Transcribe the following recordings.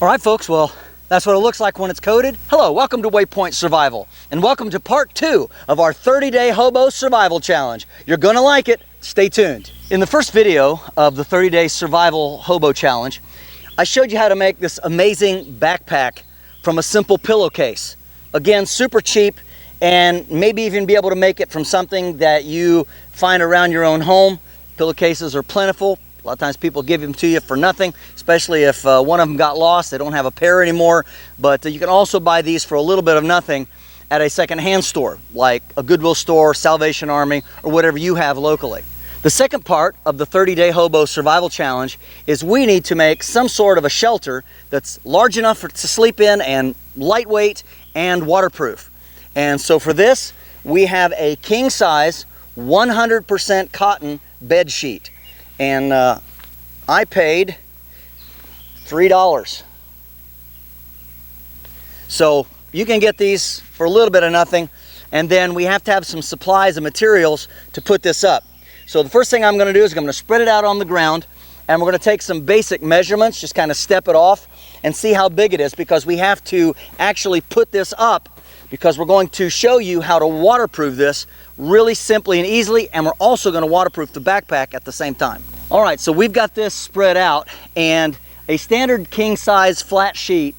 All right, folks, well, that's what it looks like when it's coated. Hello, welcome to WayPoint Survival, and welcome to part 2 of our 30-day Hobo Survival Challenge. You're gonna like it. Stay tuned. In the first video of the 30-day Survival Hobo Challenge, I showed you how to make this amazing backpack from a simple pillowcase. Again, super cheap, and maybe even be able to make it from something that you find around your own home. Pillowcases are plentiful. A lot of times people give them to you for nothing, especially if one of them got lost, they don't have a pair anymore. But you can also buy these for a little bit of nothing at a secondhand store, like a Goodwill store, Salvation Army, or whatever you have locally. The second part of the 30-day Hobo Survival Challenge is we need to make some sort of a shelter that's large enough to sleep in and lightweight and waterproof. And so for this, we have a king-size 100% cotton bed sheet. And I paid $3. So you can get these for a little bit of nothing, and then we have to have some supplies and materials to put this up. So the first thing I'm going to do is I'm going to spread it out on the ground, and we're going to take some basic measurements, just kind of step it off and see how big it is, because we have to actually put this up, because we're going to show you how to waterproof this really simply and easily, and we're also going to waterproof the backpack at the same time. All right, so we've got this spread out, and a standard king size flat sheet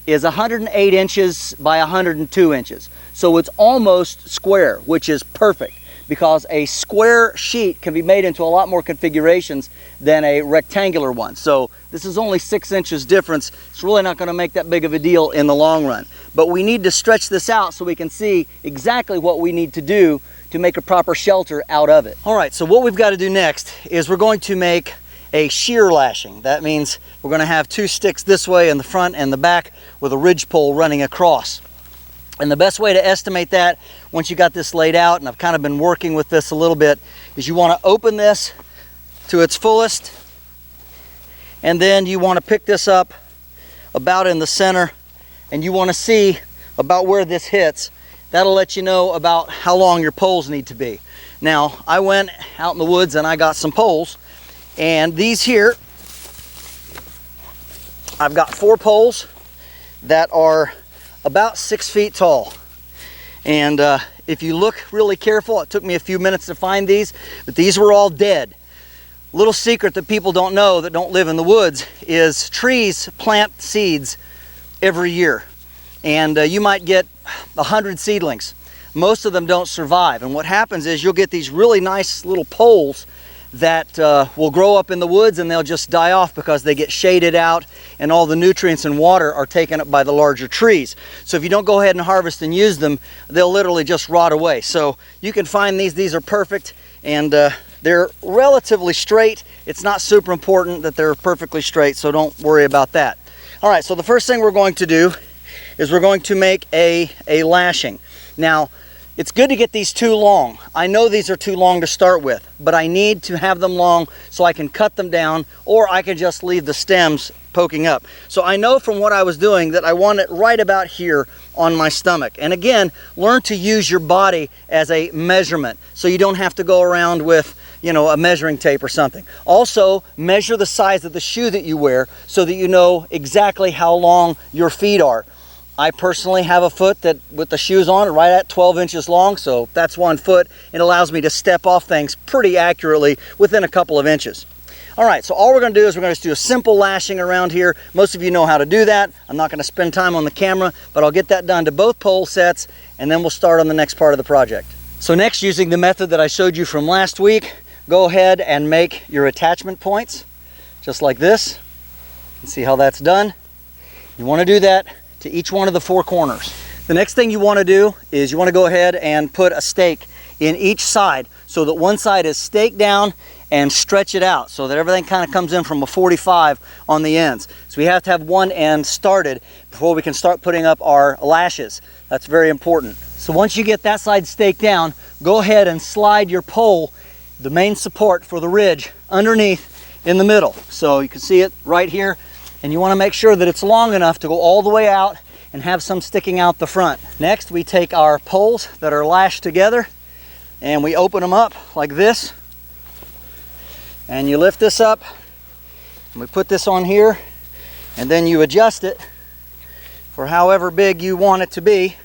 is 108 inches by 102 inches. So it's almost square, which is perfect, because a square sheet can be made into a lot more configurations than a rectangular one. So this is only 6 inches difference. It's really not going to make that big of a deal in the long run. But we need to stretch this out so we can see exactly what we need to do to make a proper shelter out of it. All right, so what we've got to do next is we're going to make a shear lashing. That means we're going to have 2 sticks this way in the front and the back with a ridge pole running across. And the best way to estimate that, once you got this laid out, and I've kind of been working with this a little bit, is you want to open this to its fullest, and then you want to pick this up about in the center, and you want to see about where this hits. That'll let you know about how long your poles need to be. Now, I went out in the woods and I got some poles, and these here, I've got 4 poles that are about 6 feet tall. And if you look really careful, it took me a few minutes to find these, but these were all dead. Little secret that people don't know that don't live in the woods is trees plant seeds every year. And you might get 100 seedlings. Most of them don't survive. And what happens is you'll get these really nice little poles that will grow up in the woods, and they'll just die off because they get shaded out and all the nutrients and water are taken up by the larger trees. So if you don't go ahead and harvest and use them, they'll literally just rot away. So you can find these are perfect, and they're relatively straight. It's not super important that they're perfectly straight, so don't worry about that. All right, so the first thing we're going to do is we're going to make a lashing. Now, it's good to get these too long. I know these are too long to start with, but I need to have them long so I can cut them down, or I can just leave the stems poking up. So I know from what I was doing that I want it right about here on my stomach. And again, learn to use your body as a measurement so you don't have to go around with, you know, a measuring tape or something. Also, measure the size of the shoe that you wear so that you know exactly how long your feet are. I personally have a foot that, with the shoes on it, right at 12 inches long, so that's 1 foot. It allows me to step off things pretty accurately within a couple of inches. All right, so all we're going to do is we're going to do a simple lashing around here. Most of you know how to do that. I'm not going to spend time on the camera, but I'll get that done to both pole sets, and then we'll start on the next part of the project. So next, using the method that I showed you from last week, go ahead and make your attachment points, just like this. And see how that's done? You want to do that to each one of the 4 corners. The next thing you want to do is you want to go ahead and put a stake in each side so that one side is staked down, and stretch it out so that everything kind of comes in from a 45 on the ends. So we have to have one end started before we can start putting up our lashes. That's very important. So once you get that side staked down, go ahead and slide your pole, the main support for the ridge, underneath in the middle. So you can see it right here, and you want to make sure that it's long enough to go all the way out and have some sticking out the front. Next, we take our poles that are lashed together and we open them up like this, and you lift this up and we put this on here, And then you adjust it for however big you want it to be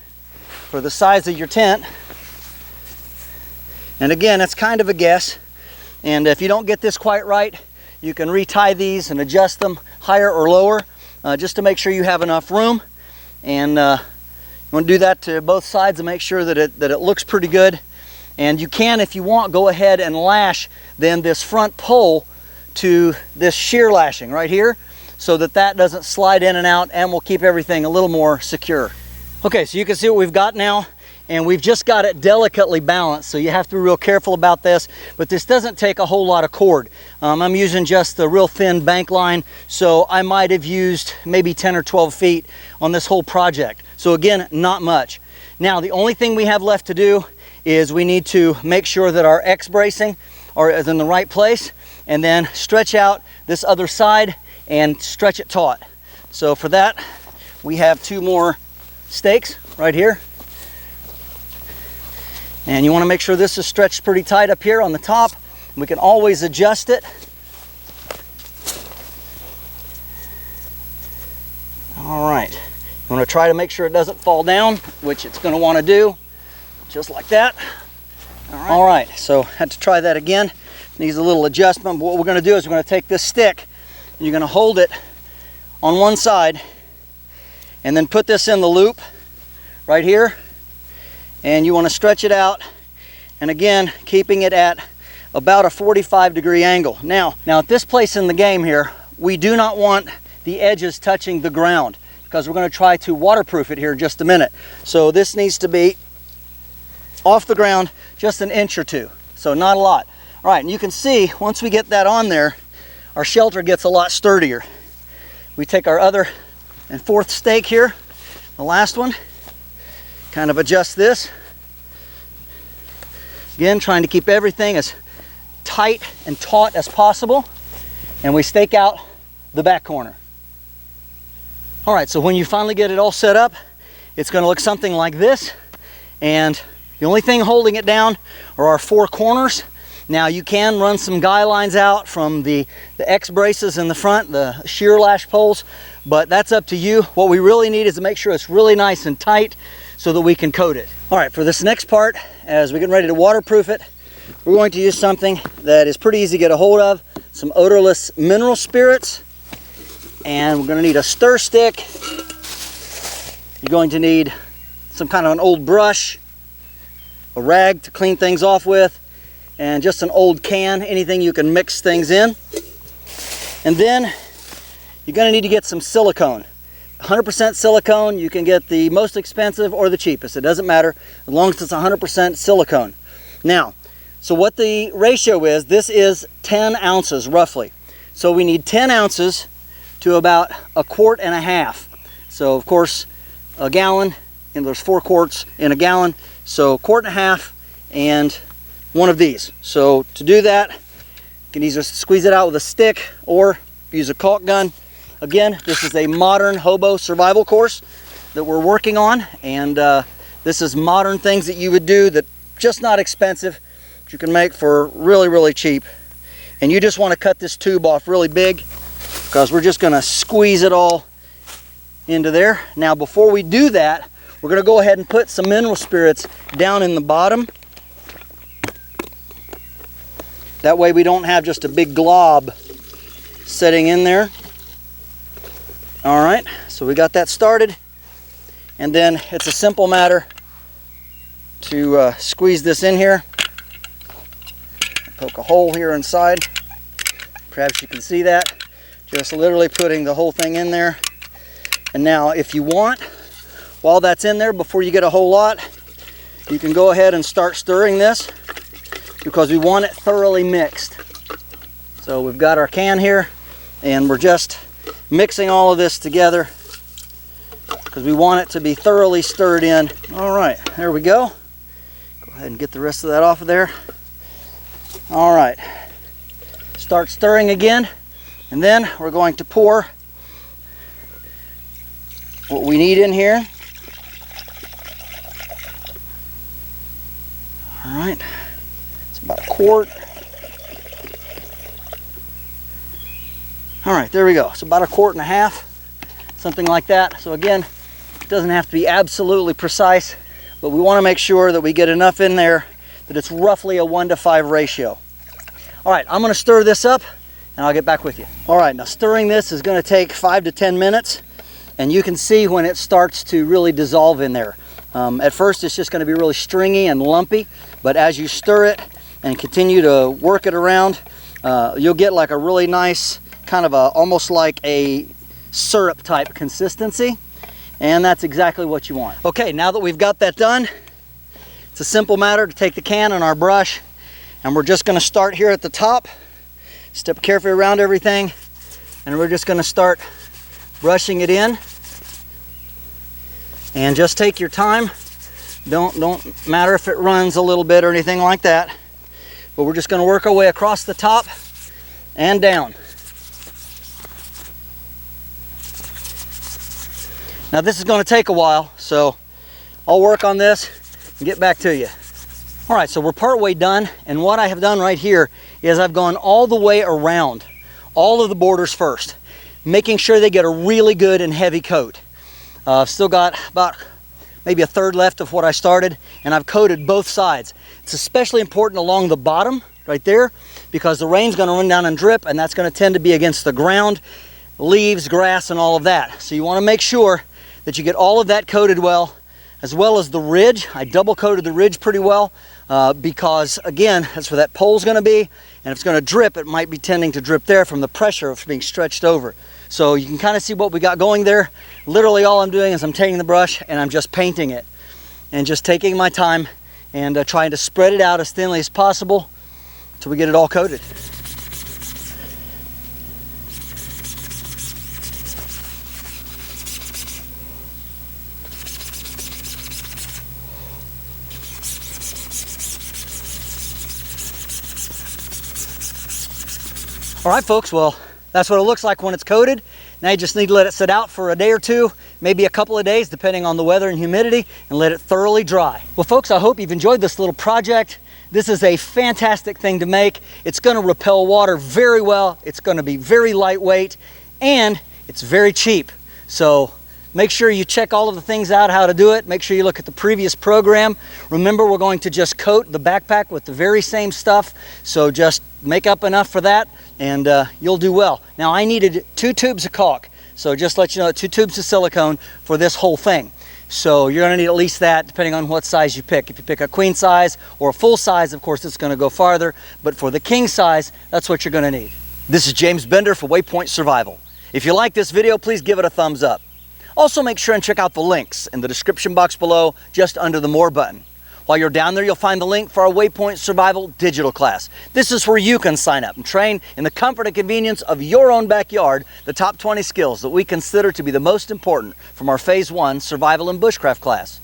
for the size of your tent. And again, it's kind of a guess. And if you don't get this quite right, you can retie these and adjust them higher or lower just to make sure you have enough room. And you want to do that to both sides and make sure that it looks pretty good. And you can, if you want, go ahead and lash then this front pole to this shear lashing right here, so that that doesn't slide in and out, and will keep everything a little more secure. Okay, so you can see what we've got now, and we've just got it delicately balanced, so you have to be real careful about this, but this doesn't take a whole lot of cord. I'm using just the real thin bank line, so I might have used maybe 10 or 12 feet on this whole project. So again, not much. Now, the only thing we have left to do is we need to make sure that our X bracing is in the right place, and then stretch out this other side and stretch it taut. So for that, we have 2 more stakes right here. And you want to make sure this is stretched pretty tight up here on the top. We can always adjust it. All right, you want to try to make sure it doesn't fall down, which it's going to want to do, just like that. All right, so had to try that again. Needs a little adjustment, but what we're going to do is we're going to take this stick and you're going to hold it on one side and then put this in the loop right here, and you want to stretch it out, and again keeping it at about a 45-degree angle. Now at this place in the game here, we do not want the edges touching the ground because we're going to try to waterproof it here in just a minute. So this needs to be off the ground just an inch or 2, so not a lot. All right, and you can see once we get that on there, our shelter gets a lot sturdier. We take our other and 4th stake here, the last one, kind of adjust this. Again, trying to keep everything as tight and taut as possible, and we stake out the back corner. All right, so when you finally get it all set up, it's going to look something like this, and the only thing holding it down are our 4 corners. Now you can run some guy lines out from the X braces in the front, the shear lash poles, but that's up to you. What we really need is to make sure it's really nice and tight so that we can coat it. All right, for this next part, as we get ready to waterproof it, we're going to use something that is pretty easy to get a hold of, some odorless mineral spirits, and we're going to need a stir stick. You're going to need some kind of an old brush, a rag to clean things off with, and just an old can, anything you can mix things in. And then you're going to need to get some silicone. 100% silicone. You can get the most expensive or the cheapest. It doesn't matter as long as it's 100% silicone. Now, so what the ratio is, this is 10 ounces roughly. So we need 10 ounces to about 1.5 quarts. So of course, a gallon, and there's 4 quarts in a gallon. So 1.5 quarts and one of these. So to do that, you can either squeeze it out with a stick or use a caulk gun. Again, this is a modern hobo survival course that we're working on, and this is modern things that you would do that just not expensive, that you can make for really, really cheap. And you just want to cut this tube off really big because we're just going to squeeze it all into there. Now before we do that, we're going to go ahead and put some mineral spirits down in the bottom. That way we don't have just a big glob sitting in there. All right, so we got that started. And then it's a simple matter to squeeze this in here. Poke a hole here inside. Perhaps you can see that. Just literally putting the whole thing in there. And now if you want, while that's in there, before you get a whole lot, you can go ahead and start stirring this because we want it thoroughly mixed. So we've got our can here and we're just mixing all of this together because we want it to be thoroughly stirred in. All right, there we go. Go ahead and get the rest of that off of there. All right, start stirring again, and then we're going to pour what we need in here. All right, it's about 1 quart. All right, there we go. It's about 1.5 quarts. something like that. So again, it doesn't have to be absolutely precise, but we want to make sure that we get enough in there that it's roughly a 1:5 ratio. All right, I'm going to stir this up and I'll get back with you. All right, now stirring this is going to take 5 to 10 minutes, and you can see when it starts to really dissolve in there. At first it's just going to be really stringy and lumpy, but as you stir it and continue to work it around, you'll get like a really nice kind of almost like a syrup type consistency, and that's exactly what you want. Okay, now that we've got that done, it's a simple matter to take the can and our brush, and we're just going to start here at the top, step carefully around everything, and we're just going to start brushing it in. And just take your time. Don't matter if it runs a little bit or anything like that, but we're just going to work our way across the top and down. Now this is going to take a while, so I'll work on this and get back to you. All right, so we're part way done, and what I have done right here is I've gone all the way around all of the borders first, making sure they get a really good and heavy coat. I've still got about maybe a third left of what I started, and I've coated both sides. It's especially important along the bottom right there, because the rain's going to run down and drip, and that's going to tend to be against the ground, leaves, grass, and all of that. So you want to make sure that you get all of that coated well as the ridge. I double coated the ridge pretty well because again, that's where that pole's going to be, and if it's going to drip, it might be tending to drip there from the pressure of being stretched over. So you can kind of see what we got going there. Literally all I'm doing is I'm taking the brush and I'm just painting it, and just taking my time and trying to spread it out as thinly as possible until we get it all coated. All right, folks, well, that's what it looks like when it's coated. Now you just need to let it sit out for a day or two, maybe a couple of days, depending on the weather and humidity, and let it thoroughly dry. Well, folks, I hope you've enjoyed this little project. This is a fantastic thing to make. It's going to repel water very well. It's going to be very lightweight, and it's very cheap. So make sure you check all of the things out, how to do it. Make sure you look at the previous program. Remember, we're going to just coat the backpack with the very same stuff. So just make up enough for that, and you'll do well. Now I needed 2 tubes of caulk, so just let you know, 2 tubes of silicone for this whole thing. So you're going to need at least that, depending on what size you pick. If you pick a queen size or a full size, of course it's going to go farther, but for the king size, that's what you're going to need. This is James Bender for WayPoint Survival. If you like this video, please give it a thumbs up. Also make sure and check out the links in the description box below, just under the More button. While you're down there, you'll find the link for our WayPoint Survival digital class. This is where you can sign up and train in the comfort and convenience of your own backyard the top 20 skills that we consider to be the most important from our Phase 1 Survival and Bushcraft class.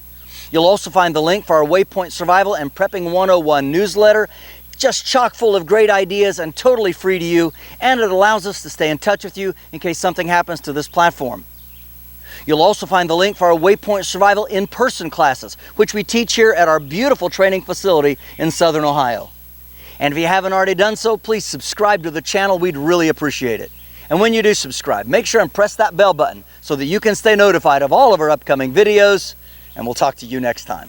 You'll also find the link for our WayPoint Survival and Prepping 101 newsletter, just chock full of great ideas and totally free to you, and it allows us to stay in touch with you in case something happens to this platform. You'll also find the link for our WayPoint Survival in-person classes, which we teach here at our beautiful training facility in Southern Ohio. And if you haven't already done so, please subscribe to the channel. We'd really appreciate it. And when you do subscribe, make sure and press that bell button so that you can stay notified of all of our upcoming videos, and we'll talk to you next time.